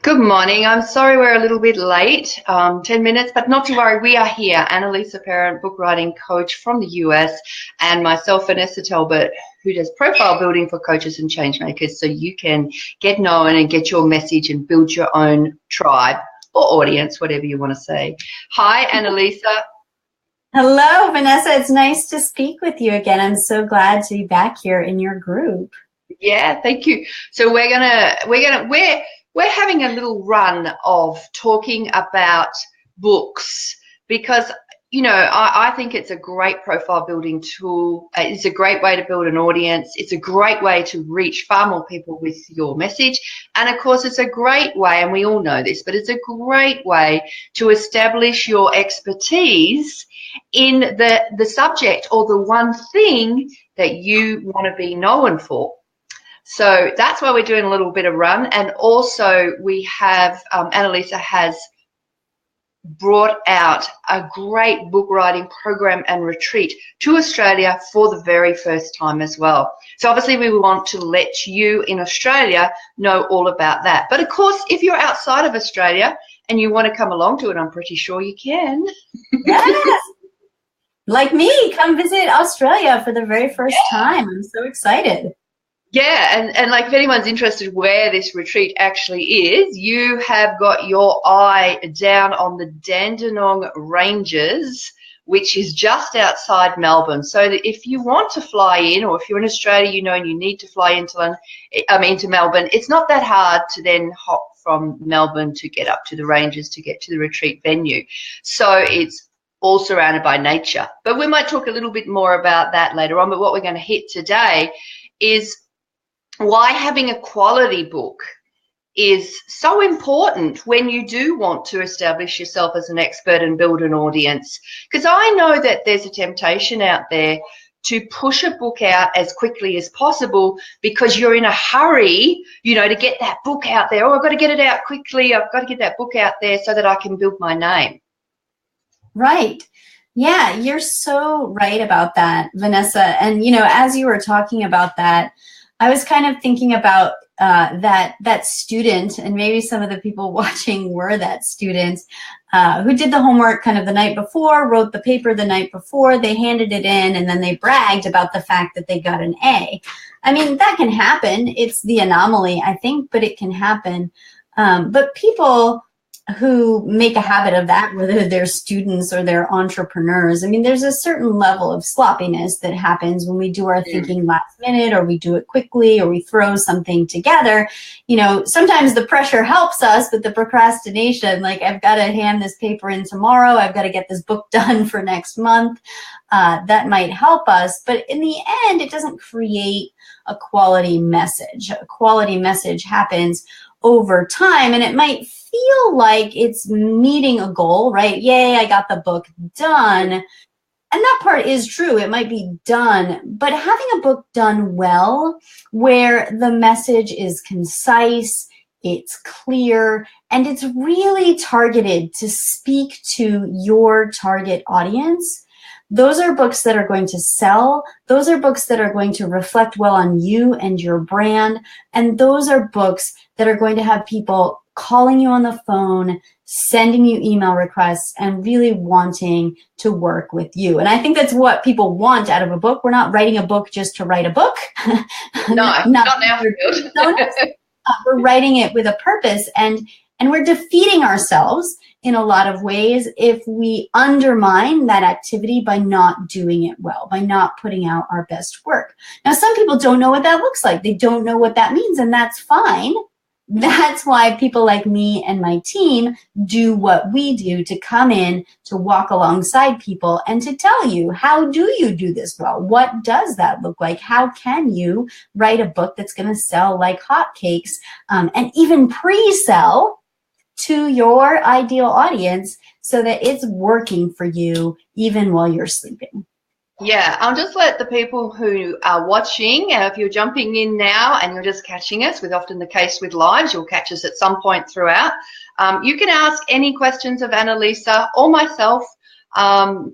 Good morning. I'm sorry we're a little bit late, 10 minutes, but not to worry. We are here. Annalisa Parent, book writing coach from the US, and myself, Vanessa Talbot, who does profile building for coaches and change makers so you can get known and get your message and build your own tribe or audience, whatever you want to say. Hi, Annalisa. Hello, Vanessa. It's nice to speak with you again. I'm so glad to be back here in your group. Yeah, thank you. So we're having a little run of talking about books because, you know, I think it's a great profile building tool. It's a great way to build an audience. It's a great way to reach far more people with your message. And of course, it's a great way, and we all know this, but it's a great way to establish your expertise in the subject or the one thing that you want to be known for. So that's why we're doing a little bit of run. And also we have, Annalisa has brought out a great book writing program and retreat to Australia for the very first time as well. So obviously we want to let you in Australia know all about that. But of course, if you're outside of Australia and you want to come along to it, I'm pretty sure you can. Yes. Like me, come visit Australia for the very first time. I'm so excited. Yeah, and like if anyone's interested where this retreat actually is, you have got your eye down on the Dandenong Ranges, which is just outside Melbourne. So that if you want to fly in, or if you're in Australia, you know, and you need to fly into Melbourne, it's not that hard to then hop from Melbourne to get up to the Ranges to get to the retreat venue. So it's all surrounded by nature. But we might talk a little bit more about that later on. But what we're going to hit today is why having a quality book is so important when you do want to establish yourself as an expert and build an audience. Because I know that there's a temptation out there to push a book out as quickly as possible because you're in a hurry, you know, to get that book out there. Oh, I've got to get it out quickly. I've got to get that book out there so that I can build my name. Right. Yeah, you're so right about that, Vanessa. And, you know, as you were talking about that, I was kind of thinking about that student, and maybe some of the people watching were that student who did the homework kind of the night before, wrote the paper the night before, they handed it in, and then they bragged about the fact that they got an A. I mean, that can happen. It's the anomaly, I think, but it can happen. But people who make a habit of that, whether they're students or they're entrepreneurs, I mean, there's a certain level of sloppiness that happens when we do our thinking last minute, or we do it quickly, or we throw something together. You know, sometimes the pressure helps us, but the procrastination, like I've got to hand this paper in tomorrow, I've got to get this book done for next month, that might help us. But in the end, it doesn't create a quality message. A quality message happens over time, and it might feel like it's meeting a goal, right? Yay, I got the book done. And that part is true. It might be done, but having a book done well, where the message is concise, it's clear, and it's really targeted to speak to your target audience, those are books that are going to sell. Those are books that are going to reflect well on you and your brand. And those are books that are going to have people calling you on the phone, sending you email requests, and really wanting to work with you. And I think that's what people want out of a book. We're not writing a book just to write a book. No, not now. We're writing it with a purpose, and we're defeating ourselves in a lot of ways if we undermine that activity by not doing it well, by not putting out our best work. Now, some people don't know what that looks like. They don't know what that means, and that's fine. That's why people like me and my team do what we do, to come in, to walk alongside people and to tell you, how do you do this well? What does that look like? How can you write a book that's going to sell like hotcakes, and even pre-sell to your ideal audience so that it's working for you even while you're sleeping? Yeah, I'll just let the people who are watching, if you're jumping in now and you're just catching us, with often the case with lives, you'll catch us at some point throughout. You can ask any questions of Annalisa or myself.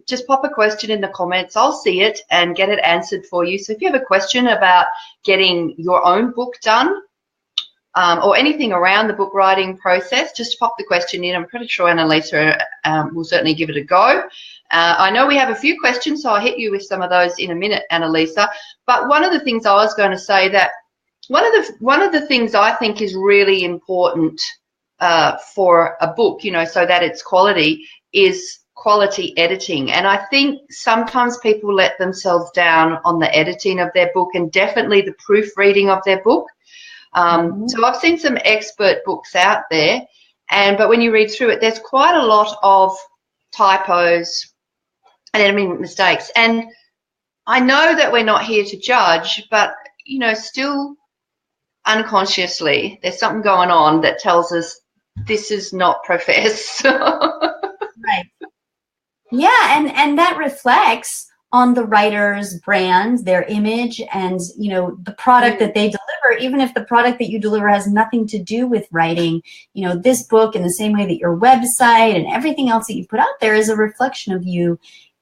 Just pop a question in the comments. I'll see it and get it answered for you. So if you have a question about getting your own book done, or anything around the book writing process, just pop the question in. I'm pretty sure Annalisa will certainly give it a go. I know we have a few questions, so I'll hit you with some of those in a minute, Annalisa. But one of the things I was going to say, that one of the things I think is really important for a book, you know, so that it's quality, is quality editing. And I think sometimes people let themselves down on the editing of their book, and definitely the proofreading of their book. So I've seen some expert books out there, but when you read through it, there's quite a lot of typos and editing mistakes. And I know that we're not here to judge, but, you know, still unconsciously there's something going on that tells us this is not profess. Right. Yeah, and that reflects on the writer's brand, their image, and, you know, the product that they deliver. Even if the product that you deliver has nothing to do with writing, you know, this book, in the same way that your website and everything else that you put out there is a reflection of you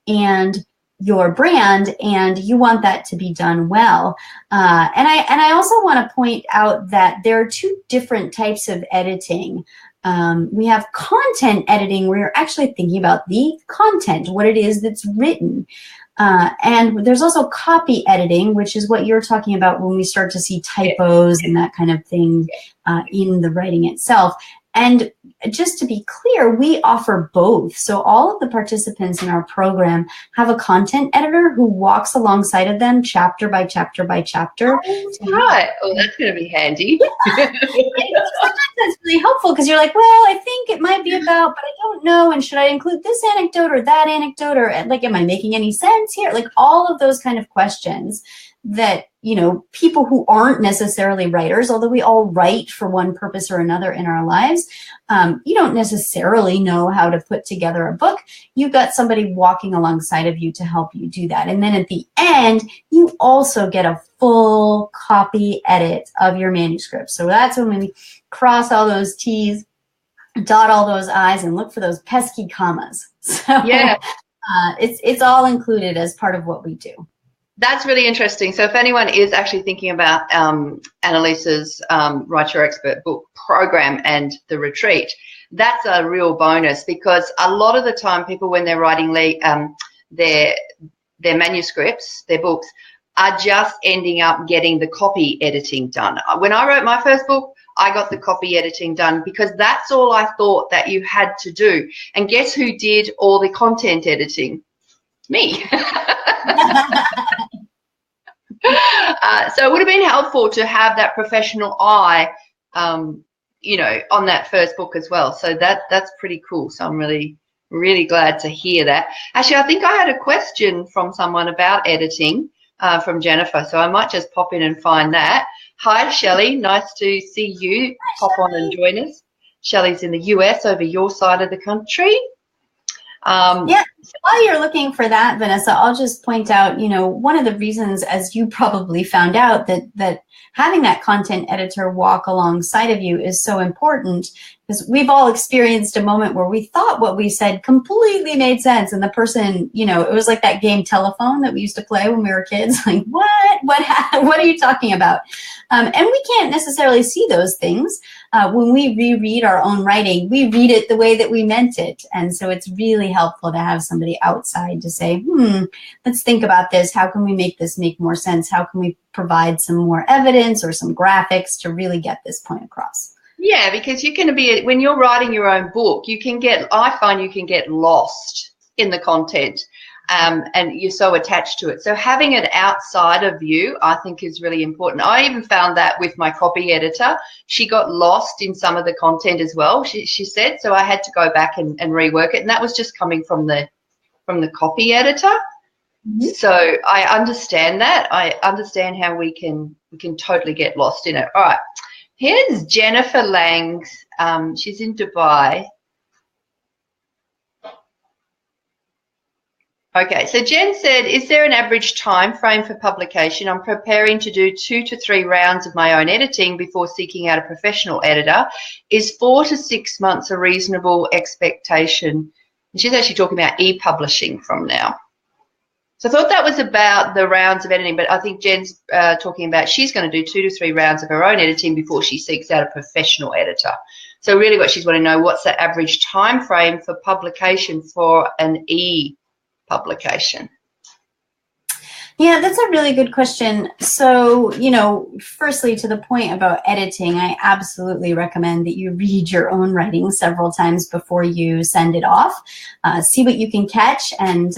and your brand, and you want that to be done well. And I also want to point out that there are two different types of editing. We have content editing, where you're actually thinking about the content, what it is that's written. And there's also copy editing, which is what you're talking about when we start to see typos and that kind of thing in the writing itself. And just to be clear, we offer both. So all of the participants in our program have a content editor who walks alongside of them chapter by chapter by chapter. Oh, right. Oh, that's going to be handy. Yeah. Sometimes that's really helpful, because you're like, well, I think it might be about, but I don't know. And should I include this anecdote or that anecdote? Or, like, am I making any sense here? Like, all of those kind of questions that, you know, people who aren't necessarily writers, although we all write for one purpose or another in our lives, you don't necessarily know how to put together a book. You've got somebody walking alongside of you to help you do that. And then at the end, you also get a full copy edit of your manuscript. So that's when we cross all those T's, dot all those I's, and look for those pesky commas. So yeah, it's all included as part of what we do. That's really interesting. So if anyone is actually thinking about Annalisa's Write Your Expert book program and the retreat, that's a real bonus, because a lot of the time people, when they're writing their manuscripts, their books, are just ending up getting the copy editing done. When I wrote my first book, I got the copy editing done, because that's all I thought that you had to do. And guess who did all the content editing? Me. So it would have been helpful to have that professional eye, you know, on that first book as well. So that's pretty cool. So I'm really, really glad to hear that. Actually, I think I had a question from someone about editing from Jennifer, so I might just pop in and find that. Hi, Shelley. Nice to see you. Pop on and join us. Shelley's in the US, over your side of the country. Yeah, while you're looking for that, Vanessa, I'll just point out, you know, one of the reasons, as you probably found out, that having that content editor walk alongside of you is so important, because we've all experienced a moment where we thought what we said completely made sense, and the person, you know, it was like that game Telephone that we used to play when we were kids, like, what are you talking about? And we can't necessarily see those things. When we reread our own writing, we read it the way that we meant it. And so it's really helpful to have somebody outside to say, let's think about this. How can we make this make more sense? How can we provide some more evidence or some graphics to really get this point across? Yeah, because you can be, when you're writing your own book, I find you can get lost in the content. And you're so attached to it. So having it outside of you, I think, is really important. I even found that with my copy editor. She got lost in some of the content as well, she said, so I had to go back and rework it. And that was just coming from the copy editor. Mm-hmm. So I understand that. I understand how we can totally get lost in it. All right. Here's Jennifer Lang. She's in Dubai. Okay, so Jen said, is there an average time frame for publication? I'm preparing to do 2 to 3 rounds of my own editing before seeking out a professional editor. Is 4 to 6 months a reasonable expectation? And she's actually talking about e-publishing from now. So I thought that was about the rounds of editing, but I think Jen's talking about she's going to do 2 to 3 rounds of her own editing before she seeks out a professional editor. So really what she's wanting to know, what's the average time frame for publication for an e-publication? Yeah, that's a really good question. So, you know, firstly, to the point about editing, I absolutely recommend that you read your own writing several times before you send it off. See what you can catch. And,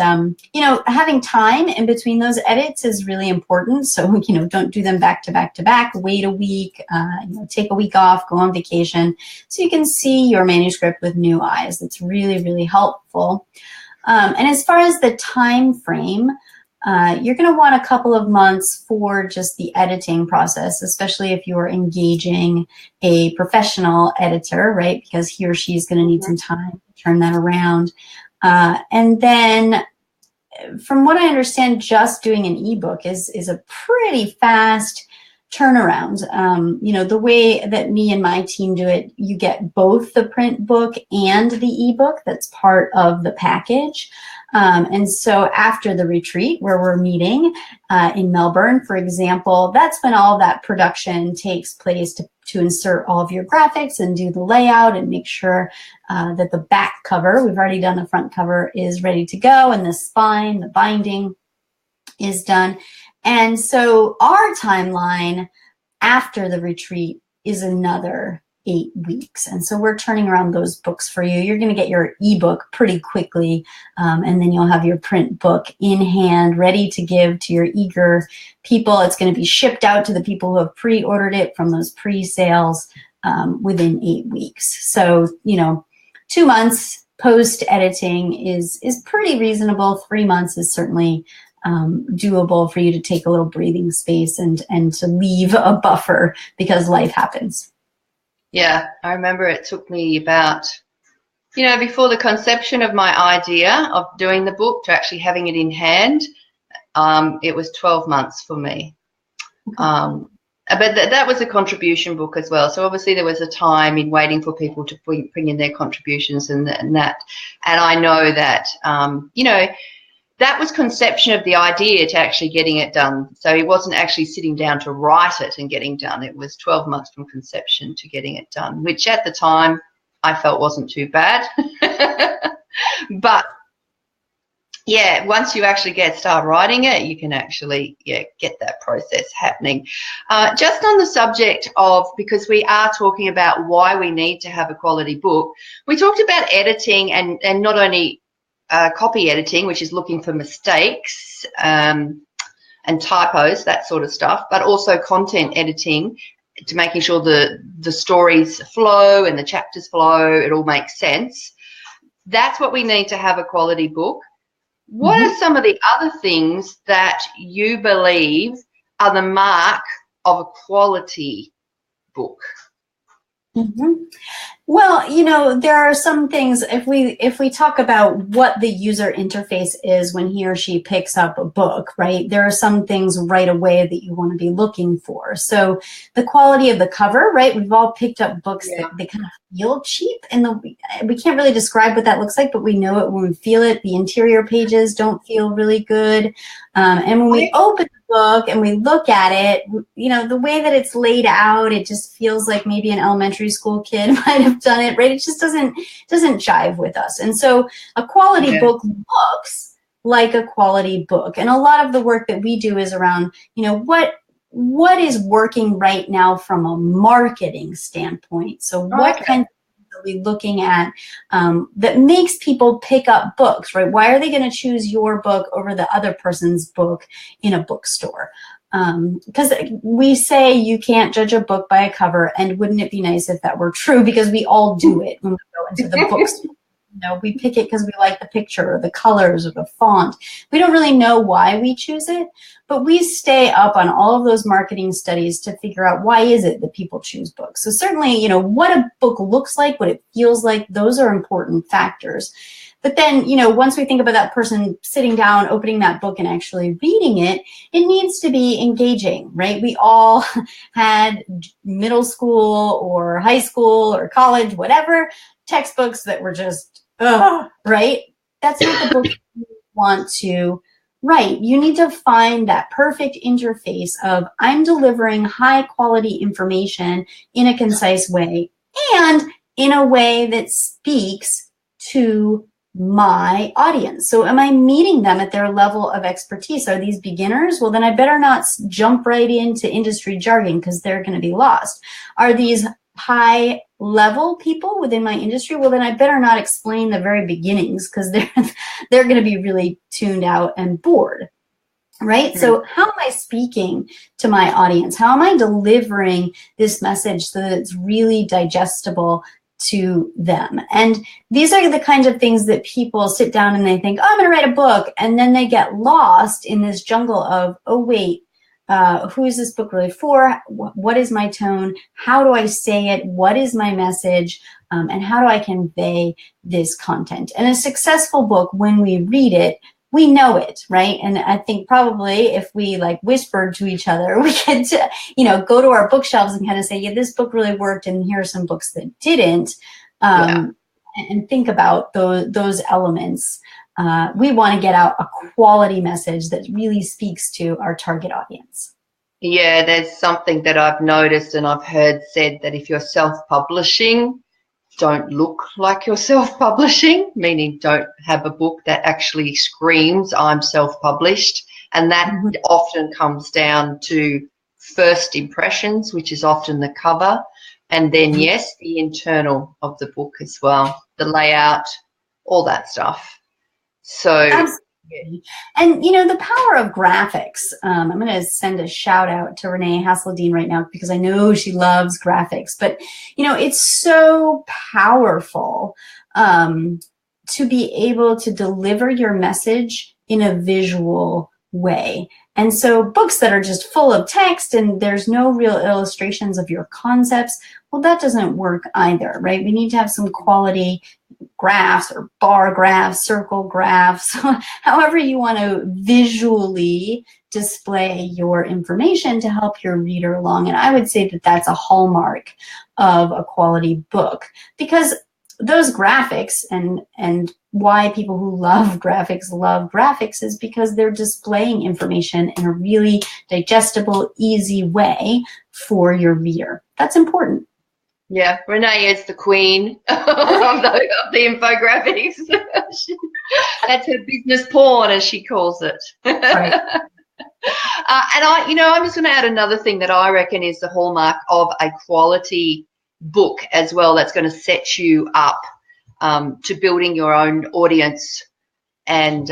you know, having time in between those edits is really important. So, you know, don't do them back to back to back. Wait a week, you know, take a week off, go on vacation so you can see your manuscript with new eyes. That's really, really helpful. And as far as the time frame, you're going to want a couple of months for just the editing process, especially if you're engaging a professional editor, right? Because he or she is going to need some time to turn that around. And then from what I understand, just doing an ebook is a pretty fast turnaround. You know, the way that me and my team do it, you get both the print book and the ebook. That's part of the package. And so after the retreat where we're meeting in Melbourne, for example, that's when all that production takes place to insert all of your graphics and do the layout and make sure that the back cover, we've already done the front cover, is ready to go, and the spine, the binding is done. And so our timeline after the retreat is another 8 weeks. And so we're turning around those books for you. You're going to get your ebook pretty quickly, and then you'll have your print book in hand, ready to give to your eager people. It's going to be shipped out to the people who have pre-ordered it from those pre-sales within 8 weeks. So, you know, 2 months post-editing is pretty reasonable. 3 months is certainly doable for you to take a little breathing space and to leave a buffer because life happens. Yeah, I remember it took me about, you know, before the conception of my idea of doing the book to actually having it in hand, it was 12 months for me. But that was a contribution book as well. So obviously there was a time in waiting for people to bring in their contributions and that. And I know that, you know, that was conception of the idea to actually getting it done. So it wasn't actually sitting down to write it and getting done. It was 12 months from conception to getting it done, which at the time I felt wasn't too bad. But yeah, once you actually start writing it, you can actually get that process happening. Just on the subject of, because we are talking about why we need to have a quality book, we talked about editing and not only copy editing, which is looking for mistakes and typos, that sort of stuff, but also content editing to making sure the stories flow and the chapters flow, it all makes sense. That's what we need to have a quality book. What are some of the other things that you believe are the mark of a quality book? Well, you know, there are some things, if we talk about what the user interface is when he or she picks up a book, right? There are some things right away that you want to be looking for. So the quality of the cover, right? We've all picked up books that they kind of feel cheap, and we can't really describe what that looks like, but we know it when we feel it. The interior pages don't feel really good. And when we open the book and we look at it, you know, the way that it's laid out, it just feels like maybe an elementary school kid might have done it, right? It just doesn't jive with us. And so a quality book looks like a quality book. And a lot of the work that we do is around, you know, what is working right now from a marketing standpoint. So what kind of things are we looking at that makes people pick up books, right? Why are they going to choose your book over the other person's book in a bookstore? Because we say you can't judge a book by a cover, and wouldn't it be nice if that were true? Because we all do it when we go into the bookstore. You know, we pick it because we like the picture or the colors or the font. We don't really know why we choose it, but we stay up on all of those marketing studies to figure out why is it that people choose books. So certainly, you know, what a book looks like, what it feels like, those are important factors. But then, you know, once we think about that person sitting down, opening that book and actually reading it, it needs to be engaging, right? We all had middle school or high school or college, whatever, textbooks that were just, right? That's not the book you want to right, you need to find that perfect interface of I'm delivering high quality information in a concise way and in a way that speaks to my audience. So am I meeting them at their level of expertise? Are these beginners? Well, then I better not jump right into industry jargon because they're going to be lost. Are these high level people within my industry? Well, then I better not explain the very beginnings because they're going to be really tuned out and bored. Right? So how am I speaking to my audience? How am I delivering this message so that it's really digestible to them? And these are the kinds of things that people sit down and they think, oh, I'm going to write a book. And then they get lost in this jungle of, oh, wait, who is this book really for? What is my tone? How do I say it? What is my message? And how do I convey this content? And a successful book, when we read it, we know it, right? And I think probably if we like whispered to each other, we could, go to our bookshelves and kind of say, yeah, this book really worked, and here are some books that didn't, and think about those elements. We want to get out a quality message that really speaks to our target audience. Yeah, there's something that I've noticed and I've heard said that if you're self-publishing, don't look like you're self-publishing, meaning don't have a book that actually screams, I'm self-published. And that often comes down to first impressions, which is often the cover. And then, yes, the internal of the book as well, the layout, all that stuff. So, absolutely. And, the power of graphics. I'm going to send a shout out to Renee Hasseldine right now because I know she loves graphics. But, it's so powerful to be able to deliver your message in a visual way. And so books that are just full of text and there's no real illustrations of your concepts, well, that doesn't work either, right? We need to have some quality graphs or bar graphs, circle graphs, however you want to visually display your information to help your reader along. And I would say that that's a hallmark of a quality book, because those graphics and why people who love graphics is because they're displaying information in a really digestible, easy way for your reader. That's important. Yeah, Renee is the queen of the infographics. That's her business porn, as she calls it. Right. And I'm just going to add another thing that I reckon is the hallmark of a quality book as well. That's going to set you up to building your own audience and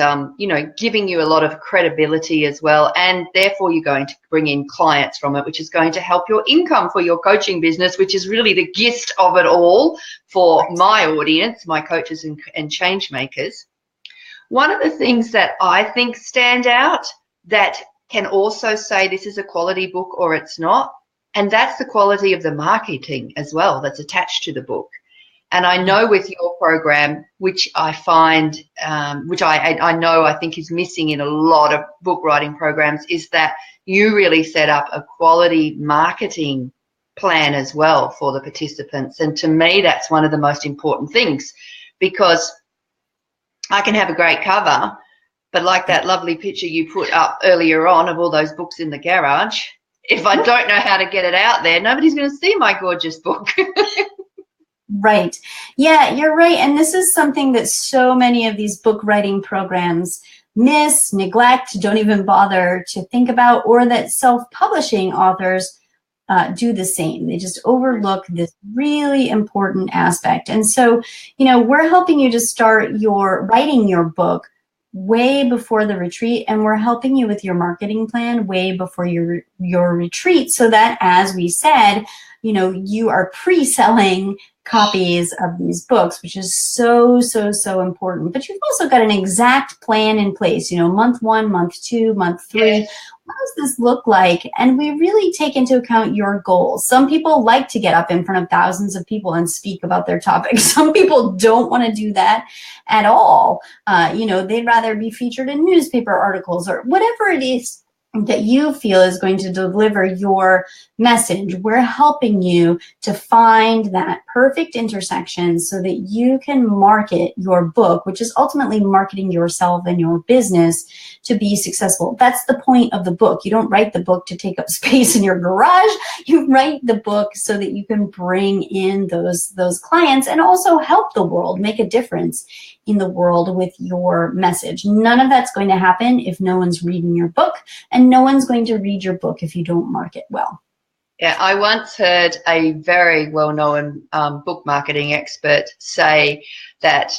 giving you a lot of credibility as well, and therefore you're going to bring in clients from it, which is going to help your income for your coaching business, which is really the gist of it all for my audience, my coaches and change makers. One of the things that I think stand out that can also say this is a quality book or it's not, and that's the quality of the marketing as well that's attached to the book. And I know with your program, which I find, which I know I think is missing in a lot of book writing programs, is that you really set up a quality marketing plan as well for the participants. And to me, that's one of the most important things, because I can have a great cover, but like that lovely picture you put up earlier on of all those books in the garage, if I don't know how to get it out there, nobody's going to see my gorgeous book. Right. Yeah, you're right. And this is something that so many of these book writing programs miss, neglect, don't even bother to think about, or that self-publishing authors do the same. They just overlook this really important aspect. And so, we're helping you to start writing your book way before the retreat, and we're helping you with your marketing plan way before your retreat, so that, as we said, you are pre-selling copies of these books, which is so, so, so important. But you've also got an exact plan in place, month 1, month 2, month 3. Yes. What does this look like? And we really take into account your goals. Some people like to get up in front of thousands of people and speak about their topics. Some people don't want to do that at all. They'd rather be featured in newspaper articles or whatever it is that you feel is going to deliver your message. We're helping you to find that perfect intersection so that you can market your book, which is ultimately marketing yourself and your business to be successful. That's the point of the book. You don't write the book to take up space in your garage. You write the book so that you can bring in those clients and also help the world, make a difference in the world with your message. None of that's going to happen if no one's reading your book, and no one's going to read your book if you don't market well. Yeah, I once heard a very well-known book marketing expert say that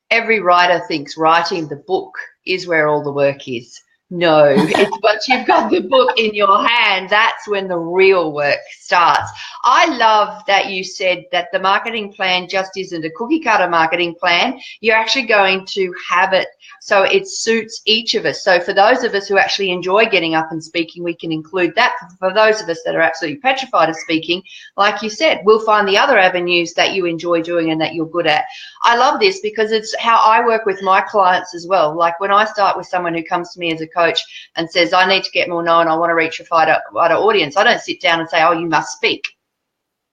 every writer thinks writing the book is where all the work is. No, it's once you've got the book in your hand, that's when the real work starts. I love that you said that the marketing plan just isn't a cookie cutter marketing plan. You're actually going to have it so it suits each of us. So for those of us who actually enjoy getting up and speaking, we can include that. For those of us that are absolutely petrified of speaking, like you said, we'll find the other avenues that you enjoy doing and that you're good at. I love this because it's how I work with my clients as well. Like when I start with someone who comes to me as a coach and says, I need to get more known, I want to reach a wider audience, I don't sit down and say, oh, you must speak.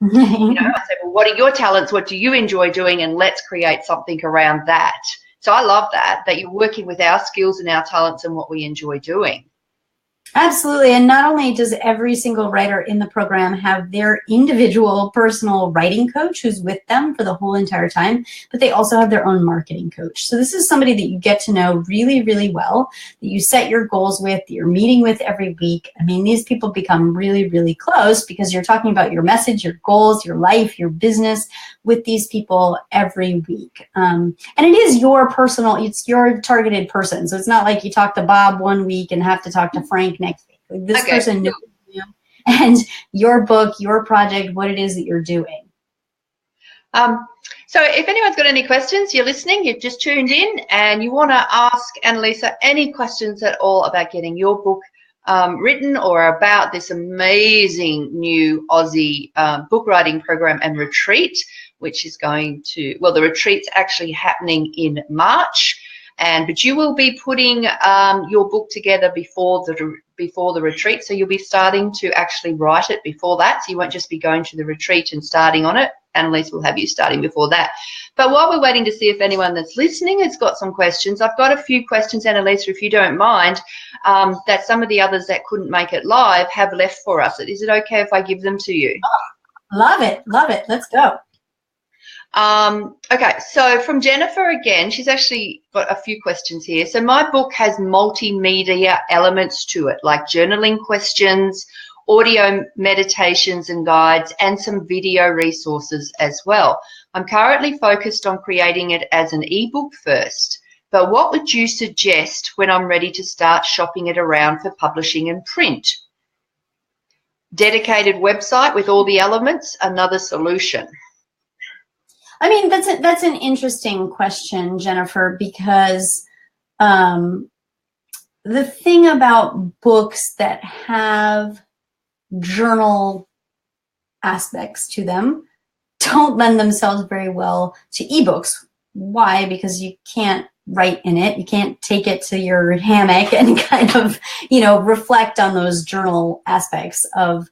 I say, well, what are your talents? What do you enjoy doing? And let's create something around that. So I love that you're working with our skills and our talents and what we enjoy doing. Absolutely. And not only does every single writer in the program have their individual personal writing coach who's with them for the whole entire time, but they also have their own marketing coach. So this is somebody that you get to know really, really well, that you set your goals with, that you're meeting with every week. I mean, these people become really, really close because you're talking about your message, your goals, your life, your business with these people every week. And it is your personal, it's your targeted person. So it's not like you talk to Bob one week and have to talk to Frank next week. Like this person knows you and your book, your project, what it is that you're doing. So if anyone's got any questions, you're listening, you've just tuned in and you want to ask Annalisa any questions at all about getting your book written or about this amazing new Aussie book writing program and retreat, which is going to, well, the retreat's actually happening in March. But you will be putting your book together before the retreat, so you'll be starting to actually write it before that. So you won't just be going to the retreat and starting on it. Annalisa will have you starting before that. But while we're waiting to see if anyone that's listening has got some questions, I've got a few questions, Annalisa, if you don't mind, that some of the others that couldn't make it live have left for us. Is it okay if I give them to you? Oh, love it. Love it. Let's go. Okay, so from Jennifer again, she's actually got a few questions here. So my book has multimedia elements to it, like journaling questions, audio meditations and guides, and some video resources as well. I'm currently focused on creating it as an ebook first, but what would you suggest when I'm ready to start shopping it around for publishing and print? Dedicated website with all the elements, another solution. I mean, that's an interesting question, Jennifer, because the thing about books that have journal aspects to them don't lend themselves very well to ebooks. Why? Because you can't write in it. You can't take it to your hammock and kind of, reflect on those journal aspects of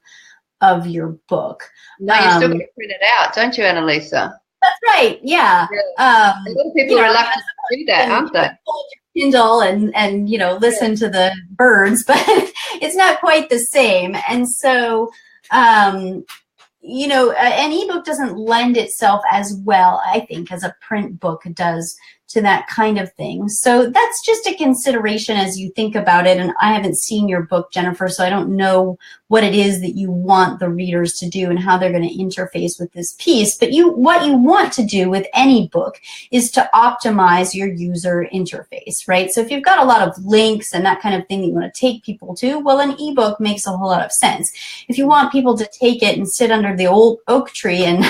your book. No, you still got to print it out, don't you, Annalisa? That's right. Yeah. A lot of people are reluctant to do that, aren't they? Kindle and listen to the birds, but it's not quite the same. And so, an ebook doesn't lend itself as well, I think, as a print book does to that kind of thing. So that's just a consideration as you think about it. And I haven't seen your book, Jennifer, so I don't know what it is that you want the readers to do and how they're going to interface with this piece. But what you want to do with any book is to optimize your user interface, right? So if you've got a lot of links and that kind of thing that you want to take people to, well, an ebook makes a whole lot of sense. If you want people to take it and sit under the old oak tree and,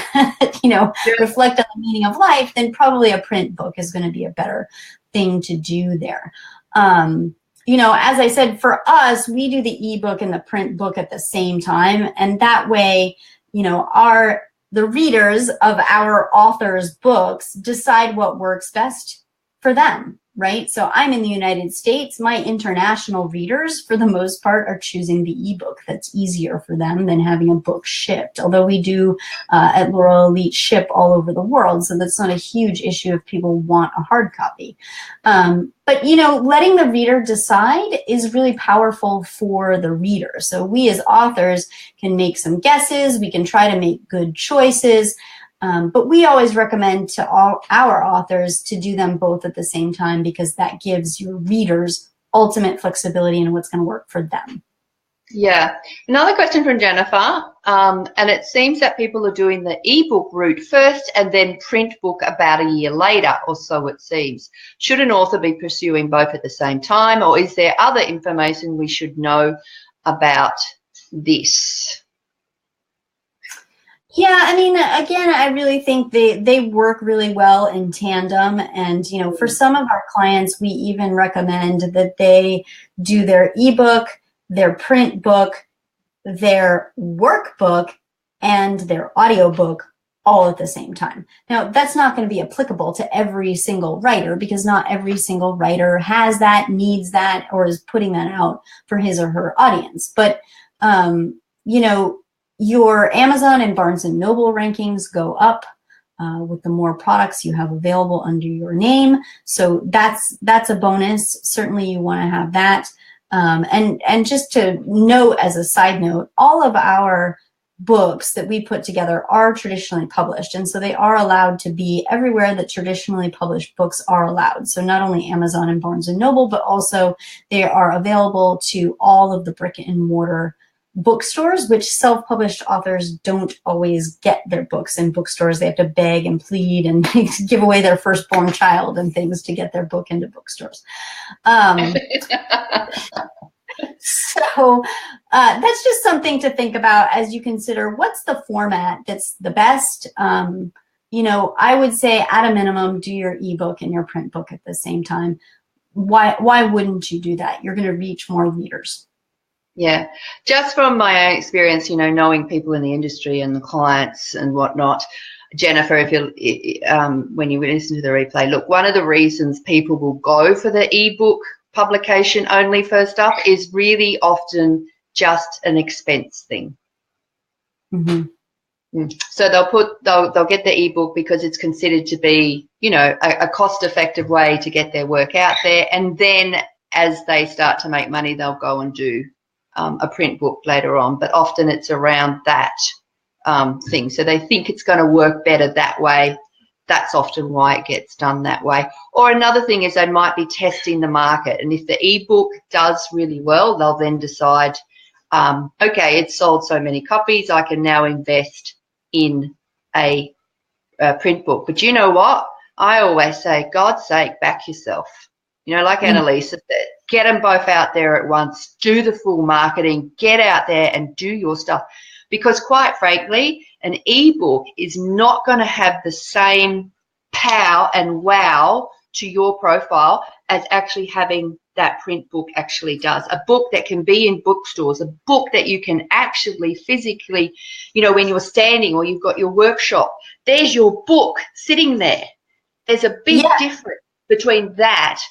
reflect on the meaning of life, then probably a print book is going to be a better thing to do there. As I said, for us, we do the ebook and the print book at the same time. And that way, the readers of our authors' books decide what works best for them, right? So I'm in the United States. My international readers, for the most part, are choosing the ebook. That's easier for them than having a book shipped. Although we do at Laurel Elite ship all over the world, so that's not a huge issue if people want a hard copy. But, you know, letting the reader decide is really powerful for the reader. So we as authors can make some guesses. We can try to make good choices. But we always recommend to all our authors to do them both at the same time, because that gives your readers ultimate flexibility in what's going to work for them. Yeah. Another question from Jennifer, and it seems that people are doing the ebook route first and then print book about a year later, or so it seems. Should an author be pursuing both at the same time, or is there other information we should know about this? Yeah, I mean, again, I really think they work really well in tandem. And, you know, for some of our clients, we even recommend that they do their ebook, their print book, their workbook, and their audiobook all at the same time. Now, that's not going to be applicable to every single writer, because not every single writer has that, needs that, or is putting that out for his or her audience. But, you know, your Amazon and Barnes & Noble rankings go up with the more products you have available under your name. So that's a bonus. Certainly you want to have that. And just to note as a side note, all of our books that we put together are traditionally published. And so they are allowed to be everywhere that traditionally published books are allowed. So not only Amazon and Barnes & Noble, but also they are available to all of the brick and mortar bookstores, which self-published authors don't always get their books in bookstores. They have to beg and plead and give away their firstborn child and things to get their book into bookstores. So that's just something to think about as you consider what's the format that's the best. You know, I would say at a minimum, do your ebook and your print book at the same time. Why wouldn't you do that? You're going to reach more readers. Yeah, just from my own experience, you know, knowing people in the industry and the clients and whatnot, Jennifer, if you when you listen to the replay, look, one of the reasons people will go for the ebook publication only first up is really often just an expense thing. Mm-hmm. So they'll get the ebook because it's considered to be, you know, a cost-effective way to get their work out there, and then as they start to make money, they'll go and do a print book later on, but often it's around that thing. So they think it's going to work better that way. That's often why it gets done that way. Or another thing is they might be testing the market, and if the ebook does really well, they'll then decide, okay, it's sold so many copies, I can now invest in a print book. But you know what? I always say, God's sake, back yourself. You know, like Annalisa said, get them both out there at once, do the full marketing, get out there and do your stuff. Because quite frankly, an ebook is not going to have the same power and wow to your profile as actually having that print book actually does. A book that can be in bookstores, a book that you can actually physically, you know, when you're standing or you've got your workshop, there's your book sitting there. There's a big difference between that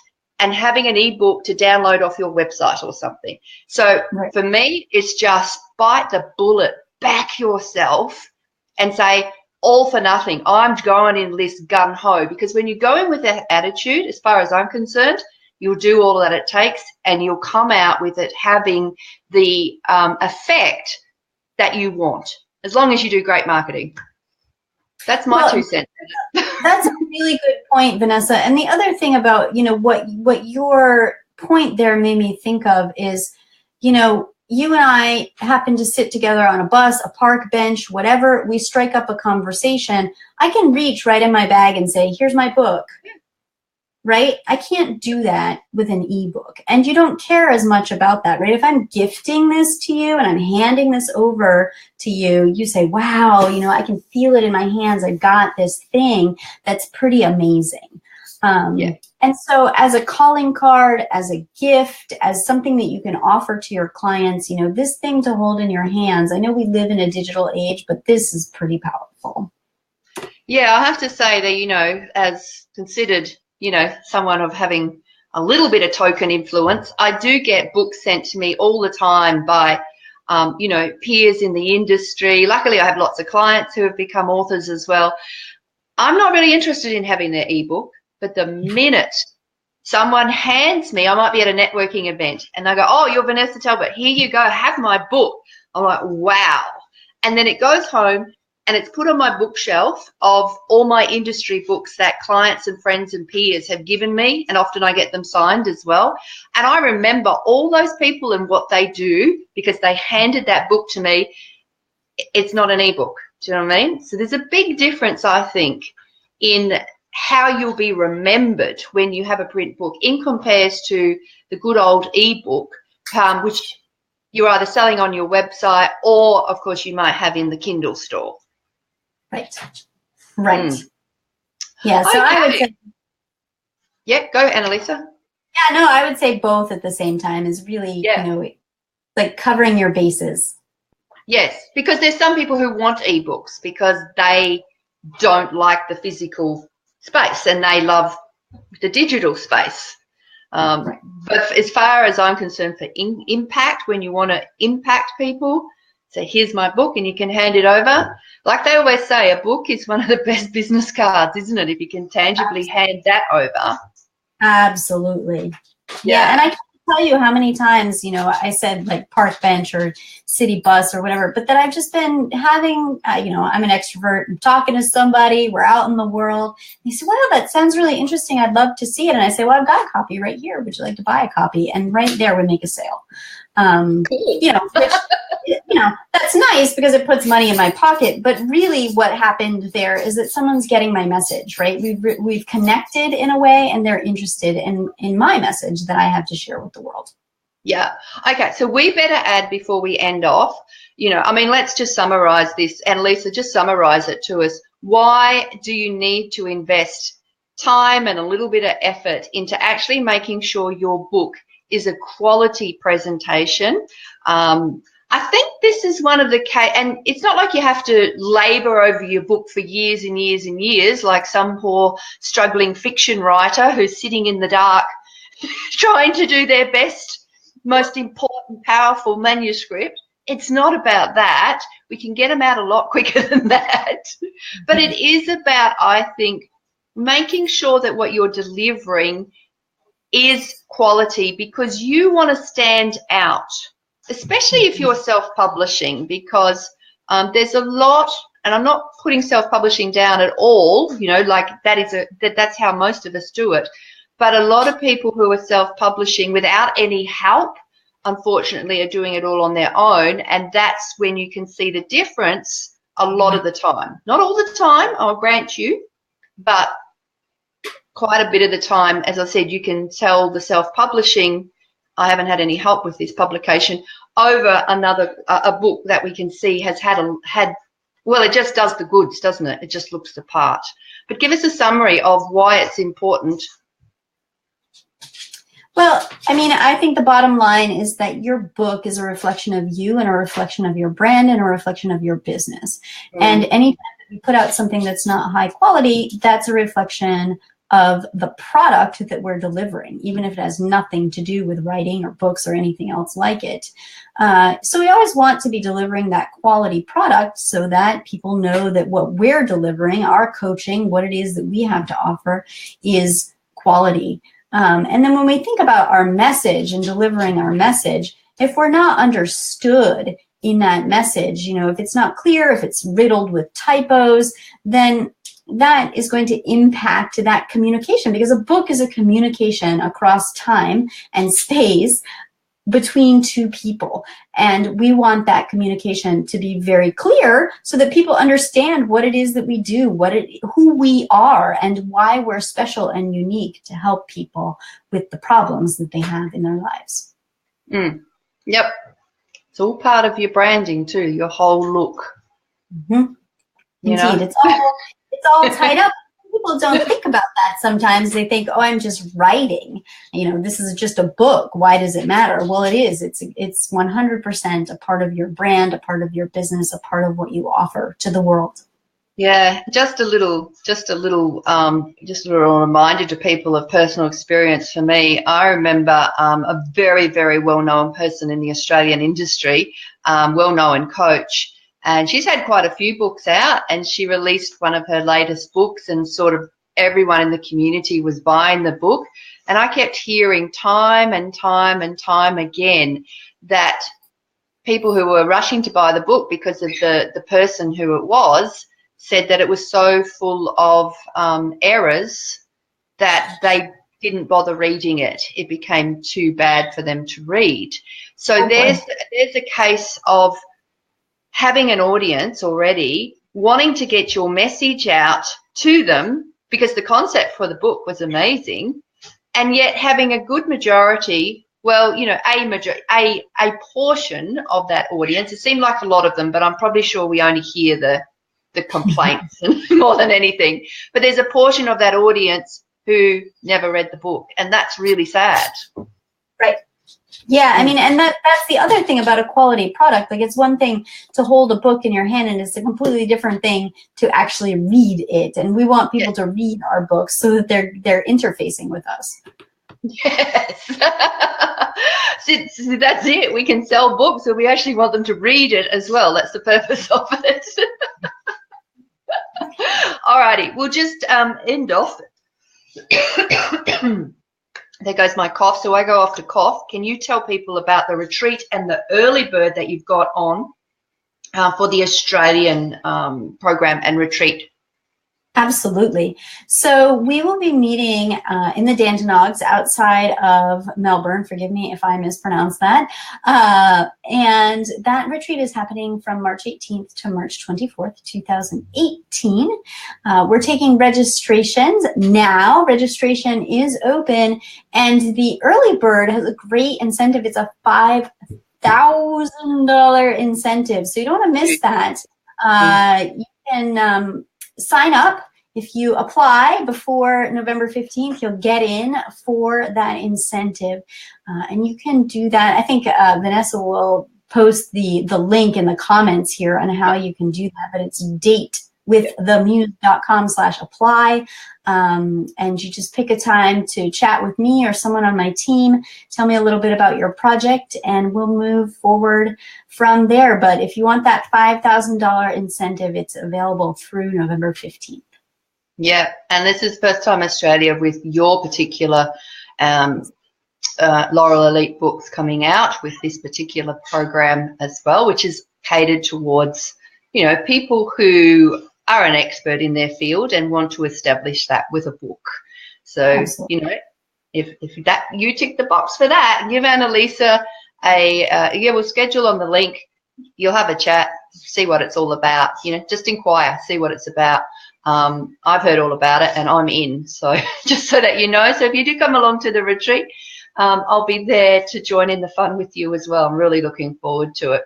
and having an ebook to download off your website or something. So for me, it's just bite the bullet, back yourself and say, all for nothing. I'm going in this gun-ho, because when you go in with that attitude, as far as I'm concerned, you'll do all that it takes and you'll come out with it having the effect that you want, as long as you do great marketing. That's my 2 cents. That's a really good point, Vanessa. And the other thing about, you know, what your point there made me think of is, you know, you and I happen to sit together on a bus, a park bench, whatever, we strike up a conversation. I can reach right in my bag and say, here's my book, right? I can't do that with an ebook. And you don't care as much about that, right? If I'm gifting this to you and I'm handing this over to you, you say, wow, you know, I can feel it in my hands. I got this thing that's pretty amazing. And so as a calling card, as a gift, as something that you can offer to your clients, you know, this thing to hold in your hands, I know we live in a digital age, but this is pretty powerful. Yeah, I have to say that, you know, as considered someone of having a little bit of token influence, I do get books sent to me all the time by, peers in the industry. Luckily, I have lots of clients who have become authors as well. I'm not really interested in having their ebook, but the minute someone hands me, I might be at a networking event, and they go, "Oh, you're Vanessa Talbot. Here you go. Have my book." I'm like, wow. And then it goes home, and it's put on my bookshelf of all my industry books that clients and friends and peers have given me, and often I get them signed as well. And I remember all those people and what they do because they handed that book to me. It's not an ebook. Do you know what I mean? So there's a big difference, I think, in how you'll be remembered when you have a print book in compares to the good old ebook, which you're either selling on your website or, of course, you might have in the Kindle store. Right. Yeah, so I would say... Yeah, go, Annalisa. Yeah, no, I would say both at the same time is really, like covering your bases. Yes, because there's some people who want ebooks because they don't like the physical space and they love the digital space. But as far as I'm concerned, for impact, when you want to impact people, say, here's my book and you can hand it over. Like they always say, a book is one of the best business cards, isn't it? If you can tangibly hand that over. Absolutely. Yeah, and I can't tell you how many times, I said like park bench or city bus or whatever, but that I've just been having, I'm an extrovert, I'm talking to somebody, we're out in the world. And they say, wow, that sounds really interesting. I'd love to see it. And I say, well, I've got a copy right here. Would you like to buy a copy? And right there we make a sale. Cool. Which, that's nice because it puts money in my pocket. But really what happened there is that someone's getting my message, right? We've connected in a way and they're interested in my message that I have to share with the world. Yeah. Okay. So we better add before we end off, let's just summarize this. And Lisa, just summarize it to us. Why do you need to invest time and a little bit of effort into actually making sure your book is a quality presentation? I think this is one of the case, and it's not like you have to labor over your book for years and years and years, like some poor struggling fiction writer who's sitting in the dark trying to do their best, most important, powerful manuscript. It's not about that. We can get them out a lot quicker than that. But it is about, I think, making sure that what you're delivering is quality because you want to stand out, especially if you're self-publishing, because there's a lot, and I'm not putting self-publishing down at all, like that's how most of us do it. But a lot of people who are self-publishing without any help, unfortunately, are doing it all on their own, and that's when you can see the difference a lot of the time. Not all the time, I'll grant you, but quite a bit of the time. As I said, you can tell the self-publishing, I haven't had any help with this publication, over a book that we can see has well, it just does the goods, doesn't it? It just looks the part. But give us a summary of why it's important. Well, I think the bottom line is that your book is a reflection of you and a reflection of your brand and a reflection of your business. And anytime that we put out something that's not high quality, that's a reflection of the product that we're delivering, even if it has nothing to do with writing or books or anything else like it. So we always want to be delivering that quality product so that people know that what we're delivering, our coaching, what it is that we have to offer is quality. And then when we think about our message and delivering our message, if we're not understood in that message, if it's not clear, if it's riddled with typos, then that is going to impact that communication, because a book is a communication across time and space between two people. And we want that communication to be very clear so that people understand what it is that we do, who we are, and why we're special and unique to help people with the problems that they have in their lives. Yep. It's all part of your branding too, your whole look. Mm-hmm. Indeed, it's all tied up. People don't think about that sometimes. They think, oh, I'm just writing. This is just a book. Why does it matter? Well, it is. It's 100% a part of your brand, a part of your business, a part of what you offer to the world. Yeah, just a little reminder to people of personal experience for me. I remember a very, very well-known person in the Australian industry, well-known coach, and she's had quite a few books out, and she released one of her latest books, and sort of everyone in the community was buying the book, and I kept hearing time and time and time again that people who were rushing to buy the book because of the person who it was said that it was so full of errors that they didn't bother reading it. It became too bad for them to read. So there's a case of having an audience already, wanting to get your message out to them because the concept for the book was amazing, and yet having a good majority, well, you know, a portion of that audience. It seemed like a lot of them, but I'm probably sure we only hear the complaints more than anything. But there's a portion of that audience who never read the book, and that's really sad. Right. Yeah, I mean, and that's the other thing about a quality product. Like, it's one thing to hold a book in your hand, and it's a completely different thing to actually read it. And we want people to read our books so that they're interfacing with us. Yes. So that's it. We can sell books, so we actually want them to read it as well. That's the purpose of it. Alrighty, we'll just end off. There goes my cough, so I go off to cough. Can you tell people about the retreat and the early bird that you've got on for the Australian program and retreat? Absolutely. So we will be meeting in the Dandenongs outside of Melbourne. Forgive me if I mispronounce that. And that retreat is happening from March 18th to March 24th, 2018. We're taking registrations now. Registration is open, and the early bird has a great incentive. It's a $5,000 incentive. So you don't want to miss that. You can sign up. If you apply before November 15th, you'll get in for that incentive. And you can do that. I think Vanessa will post the link in the comments here on how you can do that, but it's datewiththemuse.com/apply. And you just pick a time to chat with me or someone on my team. Tell me a little bit about your project, and we'll move forward from there. But if you want that $5,000 incentive, it's available through November 15th. Yeah, and this is First Time Australia with your particular Laurel Elite books coming out with this particular program as well, which is catered towards, you know, people who are an expert in their field and want to establish that with a book. So, absolutely. You know, if that you tick the box for that, give Annalisa we'll schedule on the link. You'll have a chat, see what it's all about. You know, just inquire, see what it's about. I've heard all about it and I'm in. So just so that you know. So if you do come along to the retreat, I'll be there to join in the fun with you as well. I'm really looking forward to it.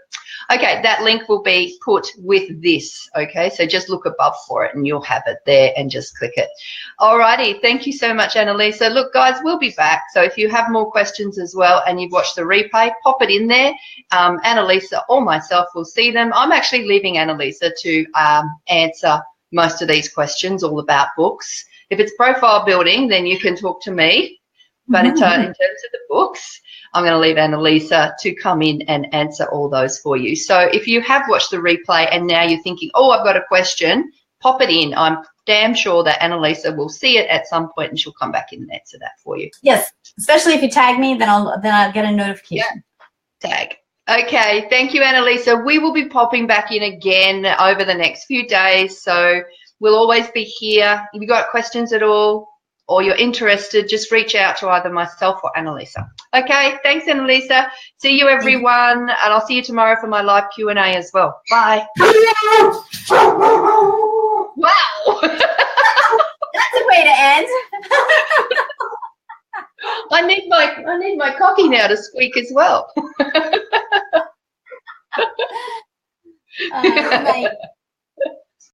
Okay, that link will be put with this, okay? So just look above for it and you'll have it there and just click it. Alrighty, thank you so much, Annalisa. Look, guys, we'll be back. So if you have more questions as well and you've watched the replay, pop it in there. Annalisa or myself will see them. I'm actually leaving Annalisa to answer most of these questions all about books. If it's profile building, then you can talk to me. But in terms of the books, I'm going to leave Annalisa to come in and answer all those for you. So if you have watched the replay and now you're thinking, oh, I've got a question, pop it in. I'm damn sure that Annalisa will see it at some point and she'll come back in and answer that for you. Yes, especially if you tag me, then I'll get a notification. Yeah. Tag. Okay, thank you, Annalisa. We will be popping back in again over the next few days. So we'll always be here. If you've got questions at all, or you're interested, just reach out to either myself or Annalisa. Okay, thanks, Annalisa. See you, everyone, and I'll see you tomorrow for my live Q&A as well. Bye. Wow. That's a way to end. I need my cocky now to squeak as well. Nice.